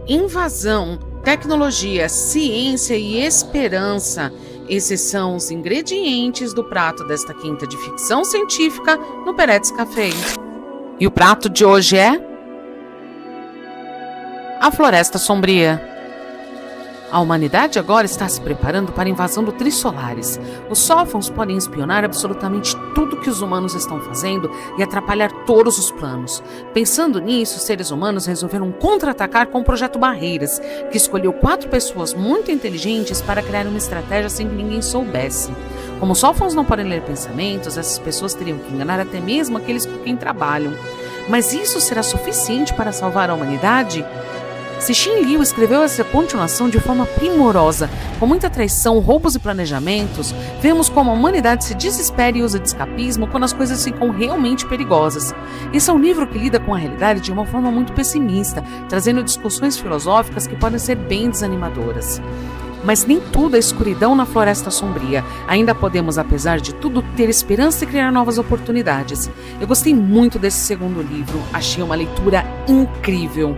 Invasão, tecnologia, ciência e esperança. Esses são os ingredientes do prato desta quinta de ficção científica no Peretes Café. E o prato de hoje é a Floresta Sombria. A humanidade agora está se preparando para a invasão do Trisolares. Os Sófons podem espionar absolutamente tudo que os humanos estão fazendo e atrapalhar todos os planos. Pensando nisso, os seres humanos resolveram contra-atacar com o Projeto Barreiras, que escolheu 4 pessoas muito inteligentes para criar uma estratégia sem que ninguém soubesse. Como os Sófons não podem ler pensamentos, essas pessoas teriam que enganar até mesmo aqueles com quem trabalham. Mas isso será suficiente para salvar a humanidade? Cixin Liu escreveu essa continuação de forma primorosa. Com muita traição, roubos e planejamentos, vemos como a humanidade se desespera e usa de escapismo quando as coisas ficam realmente perigosas. Esse é um livro que lida com a realidade de uma forma muito pessimista, trazendo discussões filosóficas que podem ser bem desanimadoras. Mas nem tudo é escuridão na Floresta Sombria. Ainda podemos, apesar de tudo, ter esperança e criar novas oportunidades. Eu gostei muito desse segundo livro, achei uma leitura incrível.